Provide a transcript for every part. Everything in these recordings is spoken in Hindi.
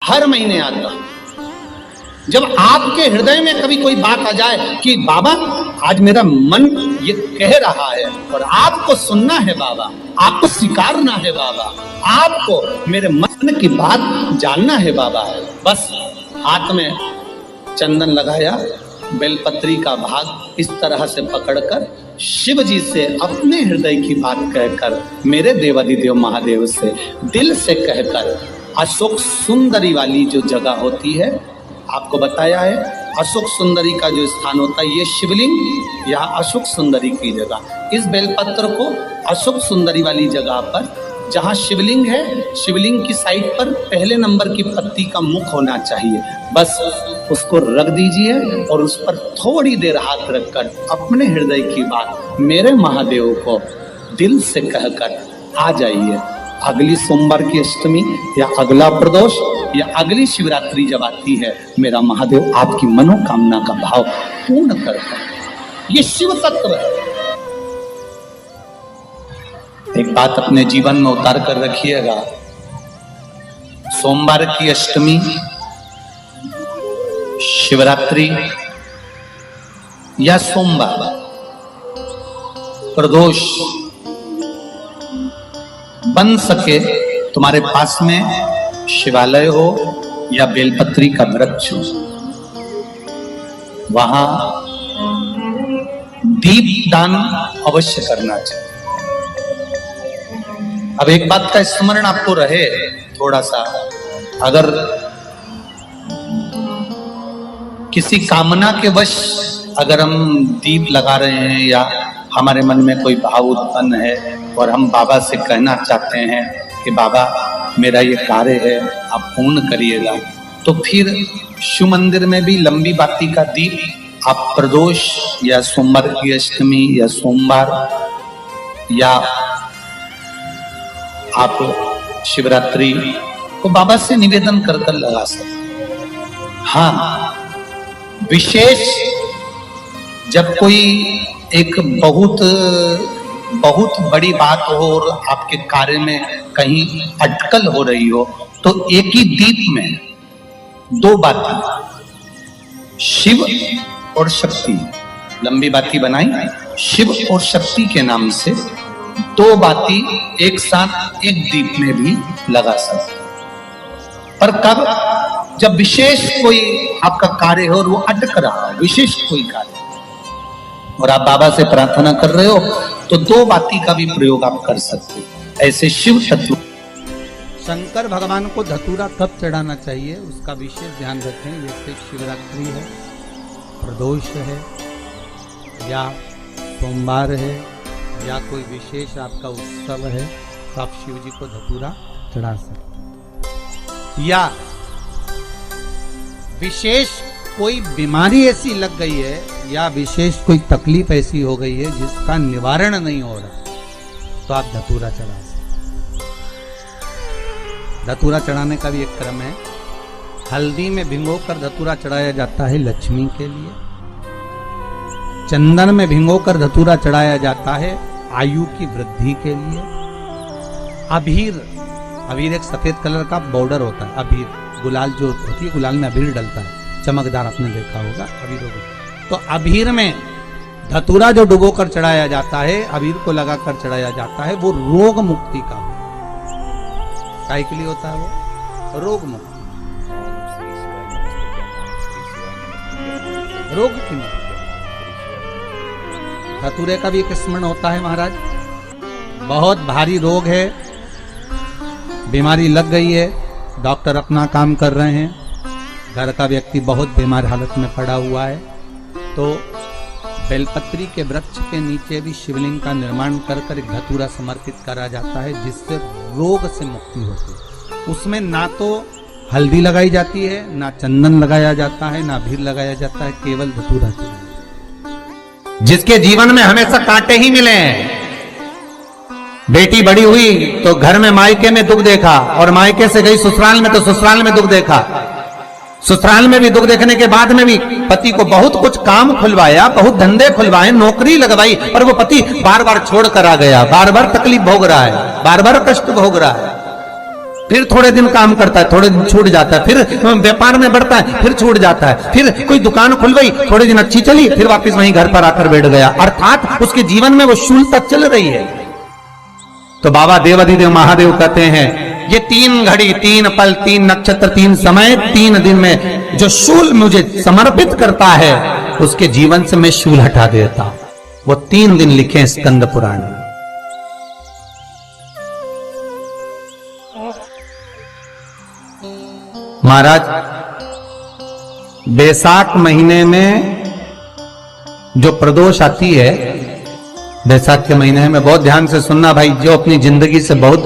हर महीने आता हूं। जब आपके हृदय में कभी कोई बात आ जाए कि बाबा आज मेरा मन ये कह रहा है और आपको सुनना है बाबा, आपको स्वीकारना है बाबा, आपको मेरे मन की बात जानना है बाबा, बस हाथ में चंदन लगाया, बेलपत्री का भाग इस तरह से पकड़कर शिव जी से अपने हृदय की बात कहकर, मेरे देवाधिदेव महादेव से दिल से कहकर, अशोक सुंदरी वाली जो जगह होती है, आपको बताया है अशोक सुंदरी का जो स्थान होता है, ये शिवलिंग या अशोक सुंदरी की जगह, इस बेलपत्र को अशोक सुंदरी वाली जगह पर जहाँ शिवलिंग है, शिवलिंग की साइड पर पहले नंबर की पत्ती का मुख होना चाहिए, बस उसको रख दीजिए और उस पर थोड़ी देर हाथ रखकर अपने हृदय की बात मेरे महादेव को दिल से कहकर आ जाइए। अगली सोमवार की अष्टमी या अगला प्रदोष या अगली शिवरात्रि जब आती है, मेरा महादेव आपकी मनोकामना का भाव पूर्ण करता है। ये शिव तत्व है। एक बात अपने जीवन में उतार कर रखिएगा, सोमवार की अष्टमी, शिवरात्रि या सोमवार, प्रदोष, बन सके तुम्हारे पास में शिवालय हो या बेलपत्री का वृक्ष हो, वहां दीप दान अवश्य करना चाहिए। अब एक बात का स्मरण आपको रहे थोड़ा सा, अगर किसी कामना के वश अगर हम दीप लगा रहे हैं या हमारे मन में कोई भाव उत्पन्न है और हम बाबा से कहना चाहते हैं कि बाबा मेरा ये कार्य है आप पूर्ण करिएगा, तो फिर शिव मंदिर में भी लंबी बाती का दीप आप प्रदोष या सोमवार की अष्टमी या सोमवार या आप शिवरात्रि को बाबा से निवेदन कर कर लगा सकते। हाँ, विशेष जब कोई एक बहुत बड़ी बात हो और आपके कार्य में कहीं अटकल हो रही हो, तो एक ही दीप में दो बाती, शिव और शक्ति, लंबी बाती बनाई, शिव और शक्ति के नाम से दो बाती एक साथ एक दीप में भी लगा सकते। पर कब? जब विशेष कोई आपका कार्य हो और वो अटक रहा हो, विशेष कोई कार्य, और आप बाबा से प्रार्थना कर रहे हो, तो दो बाती का भी प्रयोग आप कर सकते हो। ऐसे शिव तत्व। शंकर भगवान को धतूरा कब चढ़ाना चाहिए उसका विशेष ध्यान रखें। जैसे शिवरात्रि है, प्रदोष है, या सोमवार है, या कोई विशेष आपका उत्सव है, तो आप शिव जी को धतूरा चढ़ा सकते। या विशेष कोई बीमारी ऐसी लग गई है या विशेष कोई तकलीफ ऐसी हो गई है जिसका निवारण नहीं हो रहा, तो आप धतूरा चढ़ा सकते। धतूरा चढ़ाने का भी एक क्रम है। हल्दी में भिगोकर धतूरा चढ़ाया जाता है लक्ष्मी के लिए। चंदन में भिगोकर धतूरा चढ़ाया जाता है आयु की वृद्धि के लिए। अबीर एक सफेद कलर का बॉर्डर होता है, अबीर गुलाल जो होती है, गुलाल में अबीर डलता है, चमकदार, आपने देखा होगा अबीर। तो अबीर में धतूरा जो डुबो कर चढ़ाया जाता है, अबीर को लगाकर चढ़ाया जाता है, वो रोग मुक्ति का काय के लिए होता है, वो रोग मुक्ति, रोग की मुक्ति। धतूरे का भी एक स्मरण होता है महाराज, बहुत भारी रोग है, बीमारी लग गई है, डॉक्टर अपना काम कर रहे हैं, घर का व्यक्ति बहुत बीमार हालत में पड़ा हुआ है, तो बेलपत्री के वृक्ष के नीचे भी शिवलिंग का निर्माण कर एक धतूरा समर्पित करा जाता है, जिससे रोग से मुक्ति होती है। उसमें ना तो हल्दी लगाई जाती है, ना चंदन लगाया जाता है, ना अबीर लगाया जाता है, केवल धतूरा चढ़ाया जाता है। जिसके जीवन में हमेशा कांटे ही मिले हैं, बेटी बड़ी हुई तो घर में मायके में दुख देखा, और मायके से गई ससुराल में तो ससुराल में दुख देखा, ससुराल में भी दुख देखने के बाद में भी पति को बहुत कुछ काम खुलवाया, बहुत धंधे खुलवाए, नौकरी लगवाई, और वो पति बार बार छोड़ कर आ गया, बार बार तकलीफ भोग रहा है, बार बार कष्ट भोग रहा है। फिर थोड़े दिन काम करता है, थोड़े दिन छूट जाता है, फिर व्यापार में बढ़ता है, फिर छूट जाता है, फिर कोई दुकान खुल गई, थोड़े दिन अच्छी चली, फिर वापस वहीं घर पर आकर बैठ गया। अर्थात उसके जीवन में वो शूलता चल रही है। तो बाबा देवाधिदेव महादेव कहते हैं ये 3 घड़ी, 3 पल, 3 नक्षत्र, 3 समय, 3 दिन में जो शूल मुझे समर्पित करता है उसके जीवन से मैं शूल हटा देता हूं। वो 3 दिन लिखे स्कंद पुराण में। महाराज बैसाख महीने में जो प्रदोष आती है, बैसाख के महीने में बहुत ध्यान से सुनना भाई, जो अपनी जिंदगी से बहुत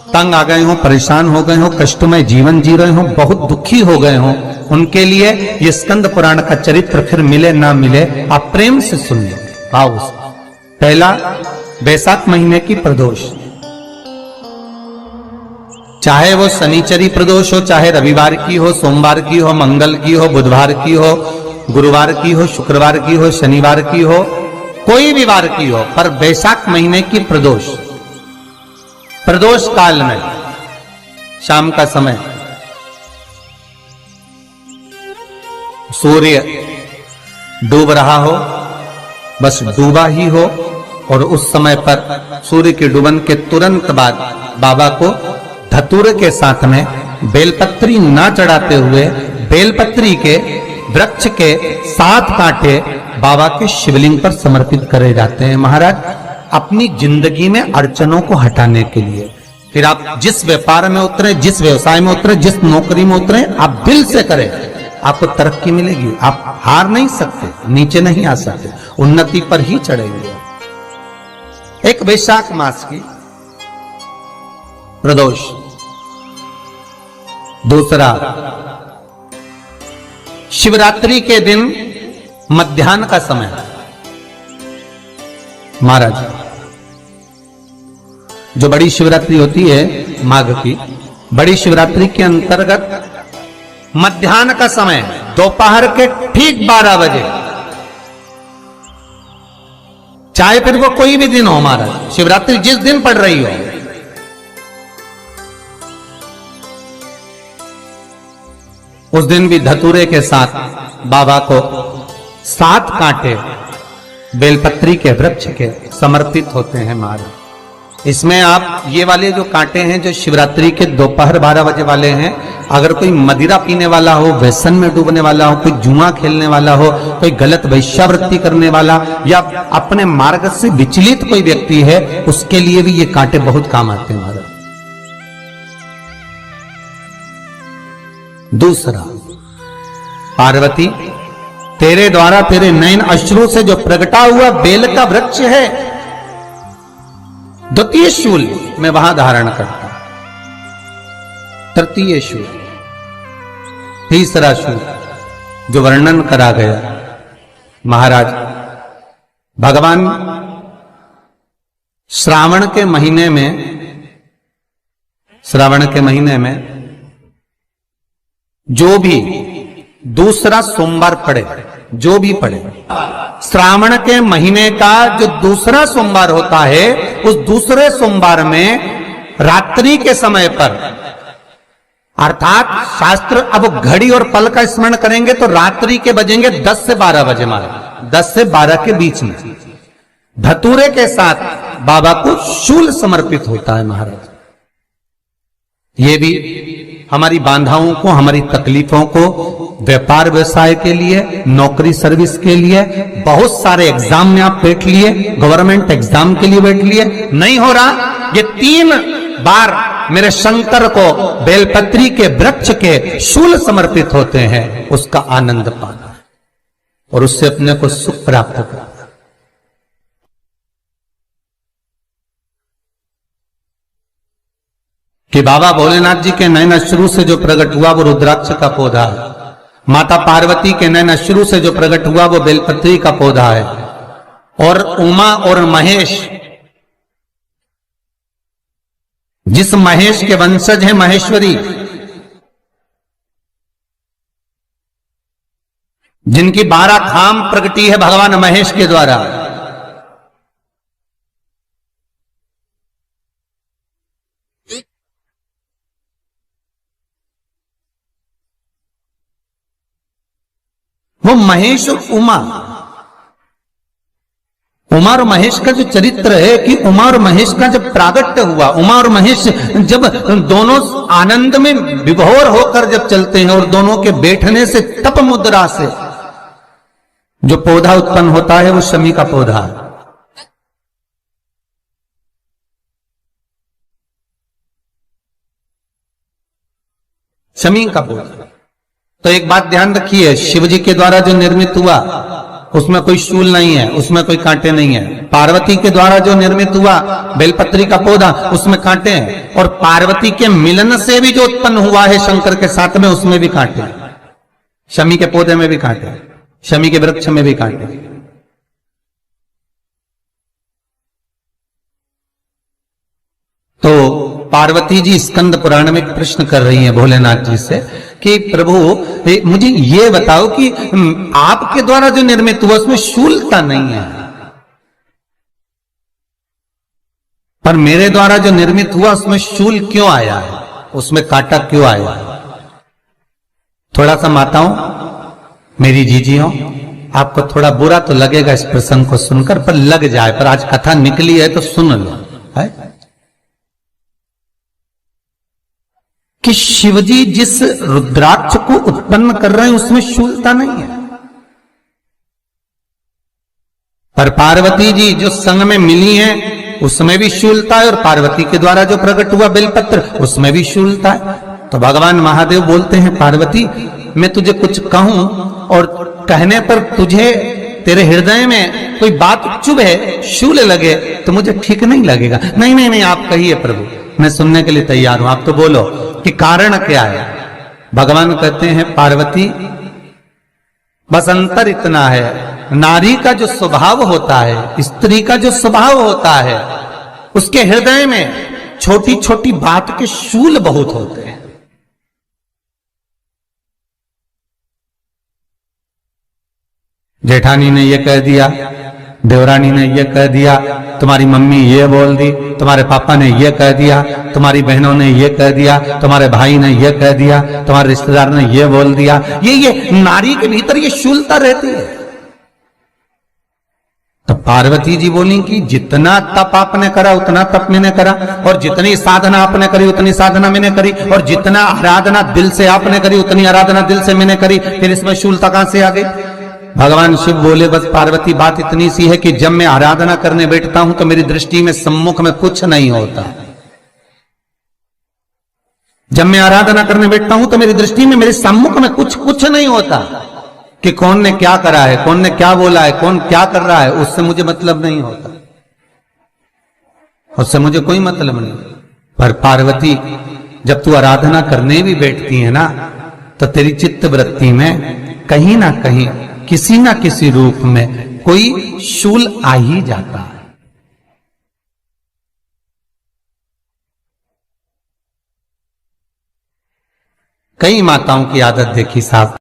तंग आ गए हो, परेशान हो गए हो, कष्टमय जीवन जी रहे हो, बहुत दुखी हो गए हो, उनके लिए ये स्कंद पुराण का चरित्र फिर मिले ना मिले, आप प्रेम से सुन लो भाव से। पहला, बैसाख महीने की प्रदोष, चाहे वो शनिचरी प्रदोष हो, चाहे रविवार की हो, सोमवार की हो, मंगल की हो, बुधवार की हो, गुरुवार की हो, शुक्रवार की हो, शनिवार की हो, कोई भी वार की हो, पर बैसाख महीने की प्रदोष, प्रदोष काल में शाम का समय सूर्य डूब रहा हो, बस डूबा ही हो, और उस समय पर सूर्य के डूबन के तुरंत बाद बाबा को धतूरे के साथ में बेलपत्री ना चढ़ाते हुए बेलपत्री के वृक्ष के 7 कांटे बाबा के शिवलिंग पर समर्पित करे जाते हैं महाराज, अपनी जिंदगी में अड़चनों को हटाने के लिए। फिर आप जिस व्यापार में उतरे, जिस व्यवसाय में उतरे, जिस नौकरी में उतरे, आप दिल से करें, आपको तरक्की मिलेगी। आप हार नहीं सकते, नीचे नहीं आ सकते, उन्नति पर ही चढ़ेंगे। एक वैशाख मास की प्रदोष, दूसरा शिवरात्रि के दिन मध्याह्न का समय। महाराज जो बड़ी शिवरात्रि होती है माघ की, बड़ी शिवरात्रि के अंतर्गत मध्याह्न का समय, दोपहर के ठीक 12 बजे, चाहे फिर वो कोई भी दिन हो महाराज, शिवरात्रि जिस दिन पड़ रही हो, उस दिन भी धतूरे के साथ बाबा को 7 कांटे बेलपत्री के वृक्ष के समर्पित होते हैं महाराज। इसमें आप ये वाले जो कांटे हैं जो शिवरात्रि के दोपहर 12 बजे वाले हैं, अगर कोई मदिरा पीने वाला हो, व्यसन में डूबने वाला हो, कोई जुआ खेलने वाला हो, कोई गलत वैश्यावृत्ति करने वाला, या अपने मार्ग से विचलित कोई व्यक्ति है, उसके लिए भी ये कांटे बहुत काम आते हैं महाराज। दूसरा, पार्वती तेरे द्वारा तेरे नयन अश्रु से जो प्रगटा हुआ बेल का वृक्ष है, द्वितीय शूल मैं वहां धारण करता, तृतीय शूल, तीसरा शूल जो वर्णन करा गया महाराज। भगवान श्रावण के महीने में जो भी दूसरा सोमवार पड़े, जो भी पड़े, श्रावण के महीने का जो दूसरा सोमवार होता है, उस दूसरे सोमवार में रात्रि के समय पर, अर्थात शास्त्र अब घड़ी और पल का स्मरण करेंगे तो रात्रि के बजेंगे 10 से 12 बजे महाराज, 10 से 12 के बीच में धतूरे के साथ बाबा को शूल समर्पित होता है महाराज। ये भी हमारी बाधाओं को, हमारी तकलीफों को, व्यापार व्यवसाय के लिए, नौकरी सर्विस के लिए, बहुत सारे एग्जाम में आप बैठ लिए, गवर्नमेंट एग्जाम के लिए बैठ लिए, नहीं हो रहा, ये 3 बार मेरे शंकर को बेलपत्री के वृक्ष के शूल समर्पित होते हैं, उसका आनंद पाना और उससे अपने को सुख प्राप्त करना। कि बाबा भोलेनाथ जी के नयन अश्रु से जो प्रकट हुआ वो रुद्राक्ष का पौधा है, माता पार्वती के नयन अश्रु से जो प्रकट हुआ वो बेलपत्री का पौधा है, और उमा और महेश, जिस महेश के वंशज है महेश्वरी, जिनकी 12 धाम प्रगटी है भगवान महेश के द्वारा, वो महेश और उमा, उमा और महेश का जो चरित्र है कि उमा और महेश का जब प्रागट्य हुआ, उमा और महेश जब दोनों आनंद में विभोर होकर जब चलते हैं और दोनों के बैठने से तप मुद्रा से जो पौधा उत्पन्न होता है वो शमी का पौधा है। शमी का पौधा। तो एक बात ध्यान रखिए, शिव जी के द्वारा जो निर्मित हुआ उसमें कोई शूल नहीं है, उसमें कोई कांटे नहीं है। पार्वती के द्वारा जो निर्मित हुआ बेलपत्री का पौधा, उसमें कांटे हैं। और पार्वती के मिलन से भी जो उत्पन्न हुआ है शंकर के साथ में, उसमें भी कांटे हैं। शमी के पौधे में भी कांटे हैं, शमी के वृक्ष में भी कांटे हैं। तो पार्वती जी स्कंद पुराण में प्रश्न कर रही हैं भोलेनाथ जी से कि प्रभु मुझे ये बताओ कि आपके द्वारा जो निर्मित हुआ उसमें शूलता नहीं है, पर मेरे द्वारा जो निर्मित हुआ उसमें शूल क्यों आया है, उसमें कांटा क्यों आया है? थोड़ा सा माताओं, मेरी जीजियों, आपको थोड़ा बुरा तो लगेगा इस प्रसंग को सुनकर, पर लग जाए, पर आज कथा निकली है तो सुन लो है कि शिवजी जिस रुद्राक्ष को उत्पन्न कर रहे हैं उसमें शूलता नहीं है, पर पार्वती जी जो संग में मिली हैं उसमें भी शूलता है, और पार्वती के द्वारा जो प्रकट हुआ बेलपत्र उसमें भी शूलता है। तो भगवान महादेव बोलते हैं पार्वती, मैं तुझे कुछ कहूं और कहने पर तुझे तेरे हृदय में कोई बात चुभे, शूल लगे तो मुझे ठीक नहीं लगेगा। नहीं नहीं नहीं, आप कहिए प्रभु, मैं सुनने के लिए तैयार हूं, आप तो बोलो कि कारण क्या है। भगवान कहते हैं पार्वती, बस अंतर इतना है, नारी का जो स्वभाव होता है, स्त्री का जो स्वभाव होता है, उसके हृदय में छोटी छोटी बात के शूल बहुत होते हैं। जेठानी ने यह कह दिया, देवरानी ने यह कह दिया, तुम्हारी मम्मी ये बोल दी, तुम्हारे पापा ने यह कह दिया, तुम्हारी बहनों ने यह कह दिया, तुम्हारे भाई ने यह कह दिया, तुम्हारे रिश्तेदार ने यह बोल दिया। ये नारी के भीतर ये शूलता रहती है। तो पार्वती जी बोली कि जितना तप आपने करा उतना तप मैंने करा, और जितनी साधना आपने करी उतनी साधना मैंने करी, और जितना आराधना दिल से आपने करी उतनी आराधना दिल से मैंने करी, फिर इसमें शूलता कहां से आ गई? भगवान शिव बोले, बस पार्वती बात इतनी सी है कि जब मैं आराधना करने बैठता हूं तो मेरी दृष्टि में सम्मुख में कुछ नहीं होता। जब मैं आराधना करने बैठता हूं तो मेरी दृष्टि में, मेरे सम्मुख में कुछ नहीं होता कि कौन ने क्या करा है, कौन ने क्या बोला है, कौन क्या कर रहा है, उससे मुझे मतलब नहीं होता, उससे मुझे कोई मतलब नहीं। पर पार्वती, जब तू आराधना करने भी बैठती है ना, तो तेरी चित्त वृत्ति में कहीं ना कहीं किसी ना किसी रूप में कोई शूल आ ही जाता है। कई माताओं की आदत देखी साहब,